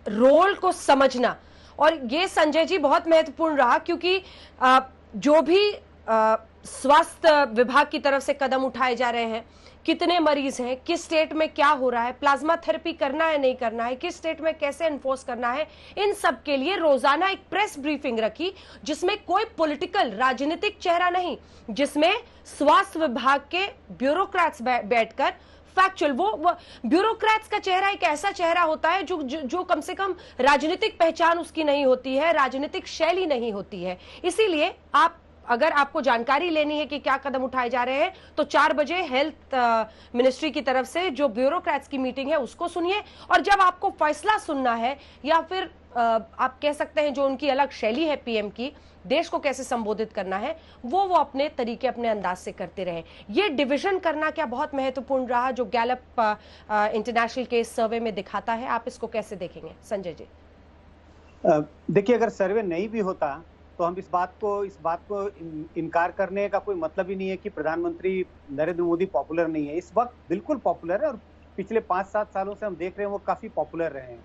Role को समझना, और ये संजय जी बहुत महत्वपूर्ण रहा, क्योंकि जो भी स्वास्थ्य विभाग की तरफ से कदम उठाए जा रहे हैं, कितने मरीज हैं, किस स्टेट में क्या हो रहा है, प्लाज्मा थेरेपी करना है नहीं करना है, किस स्टेट में कैसे एनफोर्स करना है, इन सब के लिए रोजाना एक प्रेस ब्रीफिंग रखी, जिसमें कोई पॉलिटिकल राजनीतिक चेहरा नहीं, जिसमें स्वास्थ्य विभाग के ब्यूरोक्रेट्स बैठकर फैक्चुअल, वो ब्यूरोक्रेट्स का चेहरा एक ऐसा चेहरा होता है जो कम से कम राजनीतिक पहचान उसकी नहीं होती है, राजनीतिक शैली नहीं होती है। इसीलिए अगर आपको जानकारी लेनी है कि क्या कदम उठाए जा रहे हैं, तो 4 बजे हेल्थ मिनिस्ट्री की तरफ से जो ब्यूरोक्रेट्स की मीटिंग है उसको सुनिए, और जब आपको फैसला सुनना है, या फिर आप कह सकते हैं जो उनकी अलग शैली है पीएम की, देश को कैसे संबोधित करना है, वो अपने तरीके, अपने अंदाज से करते रहे। ये डिवीजन करना क्या बहुत महत्वपूर्ण रहा, जो गैलप इंटरनेशनल के सर्वे में दिखाता है। आप इसको कैसे देखेंगे संजय जी? देखिए, अगर सर्वे नहीं भी होता तो हम इस बात को इनकार करने का कोई मतलब ही नहीं है कि प्रधानमंत्री नरेंद्र मोदी पॉपुलर नहीं है। इस वक्त बिल्कुल पॉपुलर है, और पिछले 5-7 सालों से हम देख रहे हैं वो काफी पॉपुलर रहे हैं।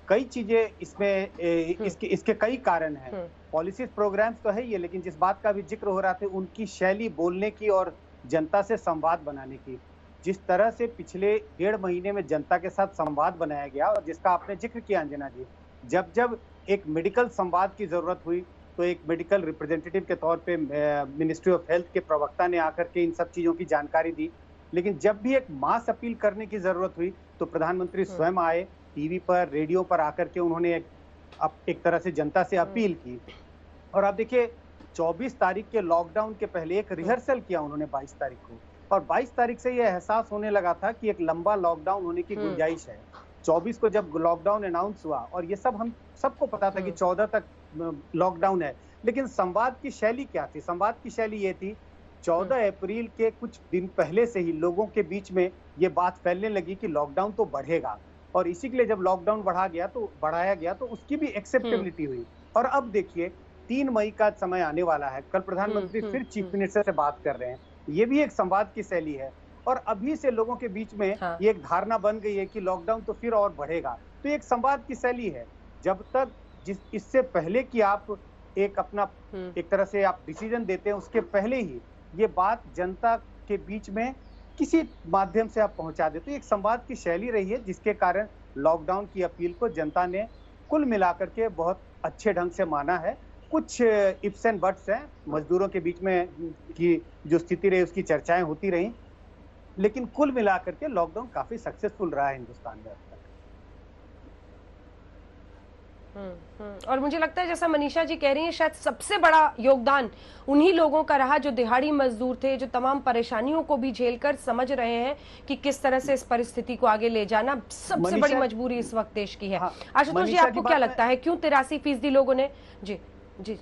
कई चीजें इसमें इसके कई कारण हैं। पॉलिसीज प्रोग्राम्स तो है ही, लेकिन जिस बात का भी जिक्र हो रहा था, उनकी शैली बोलने की और जनता से संवाद बनाने की, जिस तरह से पिछले 1.5 महीने में जनता के साथ संवाद बनाया गया, और जिसका आपने जिक्र किया अंजना जी, जब एक मेडिकल संवाद की जरूरत हुई तो एक मेडिकल रिप्रेजेंटेटिव के तौर पे मिनिस्ट्री ऑफ हेल्थ के प्रवक्ता ने आकर के इन सब चीजों की जानकारी दी। लेकिन जब भी एक मास अपील करने की जरूरत हुई तो प्रधानमंत्री स्वयं आए, टीवी पर, रेडियो पर आकर के उन्होंने एक तरह से जनता से अपील की। और आप देखिए, 24 तारीख के लॉकडाउन के पहले एक रिहर्सल किया उन्होंने 22 तारीख को, और 22 तारीख से यह एहसास होने लगा था कि एक लंबा लॉकडाउन होने की गुंजाइश है। 24 को जब लॉकडाउन अनाउंस हुआ, और ये सब हम सबको पता था कि 14 तक लॉकडाउन है, लेकिन संवाद की शैली क्या थी? संवाद की शैली ये थी, 14 अप्रैल के कुछ दिन पहले से ही लोगों के बीच में ये बात फैलने लगी कि लॉकडाउन तो बढ़ेगा, और इसी के लिए जब लॉकडाउन बढ़ाया गया तो उसकी भी एक्सेप्टेबिलिटी हुई। और अब देखिए, 3 मई का समय आने वाला है, कल प्रधानमंत्री फिर चीफ मिनिस्टर से बात कर रहे हैं, ये भी एक संवाद की शैली है। और अभी से लोगों के बीच में ये एक धारणा बन गई है कि लॉकडाउन तो फिर और बढ़ेगा, तो एक संवाद की शैली है। जब तक इससे पहले कि आप एक अपना एक तरह से आप डिसीजन देते हैं, उसके पहले ही ये बात जनता के बीच में किसी माध्यम से आप पहुंचा देते हैं। एक संवाद की शैली रही है, जिसके कारण लॉकडाउन की अपील को जनता ने कुल मिलाकर के बहुत अच्छे ढंग से माना है। कुछ इफ्स एंड बट्स हैं, मजदूरों के बीच में की जो स्थिति रही उसकी चर्चाएं होती रही, लेकिन कुल मिलाकर के लॉकडाउन काफी सक्सेसफुल रहा है हिंदुस्तान में अब तक। और मुझे लगता है, जैसा मनीषा जी कह रही हैं, शायद सबसे बड़ा योगदान उन्हीं लोगों का रहा जो दिहाड़ी मजदूर थे, जो तमाम परेशानियों को भी झेलकर समझ रहे हैं कि किस तरह से इस परिस्थिति को आगे ले जाना सबसे बड़ी मजबूरी इस वक्त देश की है। आशुतोष जी, आपको क्या लगता है, क्यों 83% लोगों ने? जी जी,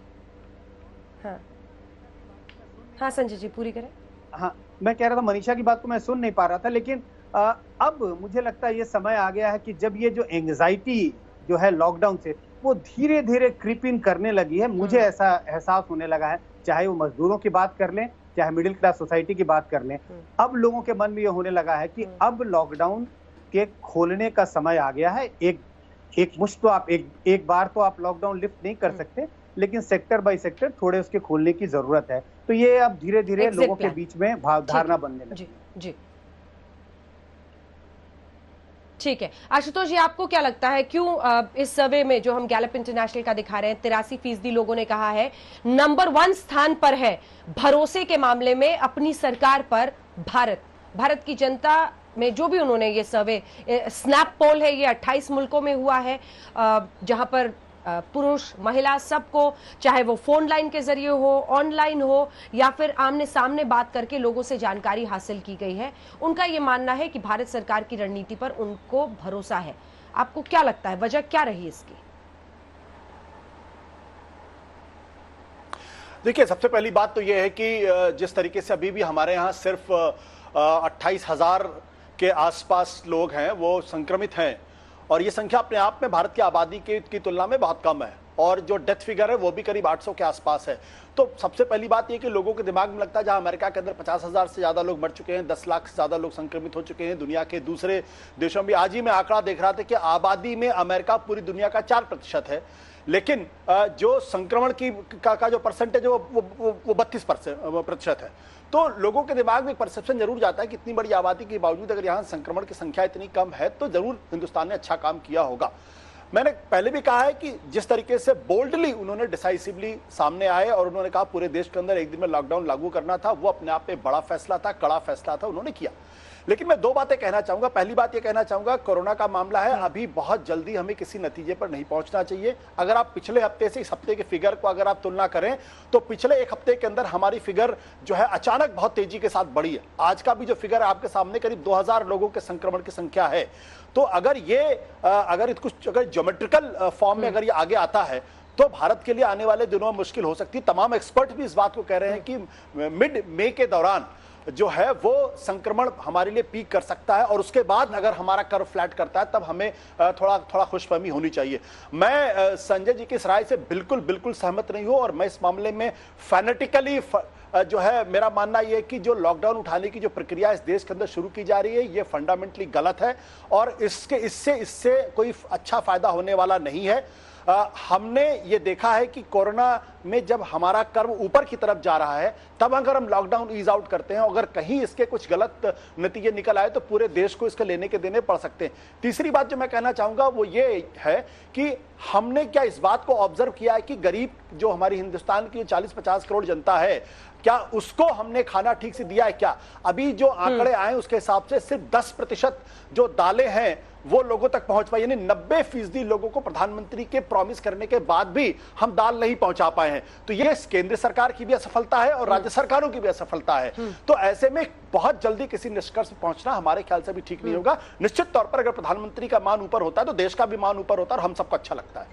हाँ संजय जी पूरी करें। हाँ, मैं कह रहा था, मनीषा की बात को मैं सुन नहीं पा रहा था, लेकिन अब मुझे लगता है ये समय आ गया है कि जब ये जो एंग्जाइटी जो है लॉकडाउन से, वो धीरे धीरे क्रीप इन करने लगी है। मुझे ऐसा एहसास होने लगा है, चाहे वो मजदूरों की बात कर लें, चाहे मिडिल क्लास सोसाइटी की बात कर लें, अब लोगों के मन में ये होने लगा है कि अब लॉकडाउन के खोलने का समय आ गया है। एक मुश्त तो आप एक बार तो आप लॉकडाउन लिफ्ट नहीं कर सकते, लेकिन सेक्टर बाय सेक्टर थोड़े उसके खोलने की जरूरत है। तो ये अब धीरे धीरे लोगों के बीच में भावधारणा बनने लगी। जी, ठीक है। आशुतोष जी, आपको क्या लगता है, क्यों इस सर्वे में जो हम गैलप इंटरनेशनल का दिखा रहे हैं, 83% लोगों ने कहा है नंबर 1 स्थान पर है भरोसे के मामले में अपनी सरकार पर भारत की जनता में। जो भी उन्होंने ये सर्वे, स्नैप पोल है, ये 28 मुल्कों में हुआ है, जहां पर पुरुष महिला सबको, चाहे वो फोन लाइन के जरिए हो, ऑनलाइन हो, या फिर आमने सामने बात करके लोगों से जानकारी हासिल की गई है, उनका ये मानना है कि भारत सरकार की रणनीति पर उनको भरोसा है। आपको क्या लगता है, वजह क्या रही इसकी? देखिए, सबसे पहली बात तो यह है कि जिस तरीके से अभी भी हमारे यहाँ सिर्फ 28,000 के आसपास लोग हैं वो संक्रमित हैं, और ये संख्या अपने आप में भारत की आबादी की तुलना में बहुत कम है। और जो डेथ फिगर है वो भी करीब 800 के आसपास है। तो सबसे पहली बात ये कि लोगों के दिमाग में लगता है जहां अमेरिका के अंदर 50,000 से ज्यादा लोग मर चुके हैं, 10 लाख से ज्यादा लोग संक्रमित हो चुके हैं, दुनिया के दूसरे देशों में आज ही मैं आंकड़ा देख रहा था कि आबादी में अमेरिका पूरी दुनिया का 4% है, लेकिन जो संक्रमण का जो परसेंटेज है वो 32% है। तो लोगों के दिमाग में एक परसेप्शन जरूर जाता है कि इतनी बड़ी आबादी के बावजूद अगर यहाँ संक्रमण की संख्या इतनी कम है तो जरूर हिंदुस्तान ने अच्छा काम किया होगा। मैंने पहले भी कहा है कि जिस तरीके से बोल्डली उन्होंने डिसाइसिवली सामने आए और उन्होंने कहा पूरे देश के अंदर एक दिन में लॉकडाउन लागू करना था, वो अपने आप में बड़ा फैसला था, कड़ा फैसला था, उन्होंने किया। लेकिन मैं दो बातें कहना चाहूंगा। पहली बात यह कहना चाहूंगा, कोरोना का मामला है, अभी बहुत जल्दी हमें किसी नतीजे पर नहीं पहुंचना चाहिए। अगर आप पिछले हफ्ते से इस हफ्ते के फिगर को अगर आप तुलना करें तो पिछले एक हफ्ते के अंदर हमारी फिगर जो है अचानक बहुत तेजी के साथ बढ़ी है। आज का भी जो फिगर है आपके सामने करीब 2000 लोगों के संक्रमण की संख्या है। तो अगर ज्योमेट्रिकल फॉर्म में अगर ये आगे आता है तो भारत के लिए आने वाले दिनों में मुश्किल हो सकती है। तमाम एक्सपर्ट भी इस बात को कह रहे हैं कि मिड मई के दौरान जो है वो संक्रमण हमारे लिए पीक कर सकता है और उसके बाद अगर हमारा कर्व फ्लैट करता है तब हमें थोड़ा खुशफहमी होनी चाहिए। मैं संजय जी की इस राय से बिल्कुल सहमत नहीं हूं और मैं इस मामले में फैनेटिकली जो है मेरा मानना यह कि जो लॉकडाउन उठाने की जो प्रक्रिया इस देश के अंदर शुरू की जा रही है ये फंडामेंटली गलत है और इससे कोई अच्छा फायदा होने वाला नहीं है। हमने ये देखा है कि कोरोना में जब हमारा कर्व ऊपर की तरफ जा रहा है तब अगर हम लॉकडाउन ईज आउट करते हैं, अगर कहीं इसके कुछ गलत नतीजे निकल आए तो पूरे देश को इसके लेने के देने पड़ सकते हैं। तीसरी बात जो मैं कहना चाहूंगा वो ये है कि हमने क्या इस बात को ऑब्जर्व किया है कि गरीब जो हमारी हिंदुस्तान की 40-50 करोड़ जनता है, क्या उसको हमने खाना ठीक से दिया है क्या? अभी जो आंकड़े आए उसके हिसाब से सिर्फ 10% जो दालें हैं वो लोगों तक पहुंच पाई, यानी 90% लोगों को प्रधानमंत्री के प्रॉमिस करने के बाद भी हम दाल नहीं पहुंचा पाए हैं। तो ये केंद्र सरकार की भी असफलता है और राज्य सरकारों की भी असफलता है। तो ऐसे में बहुत जल्दी किसी निष्कर्ष पर पहुंचना हमारे ख्याल से भी ठीक नहीं होगा। निश्चित तौर पर अगर प्रधानमंत्री का मान ऊपर होता है तो देश का भी मान ऊपर होता है और हम सबको अच्छा लगता है।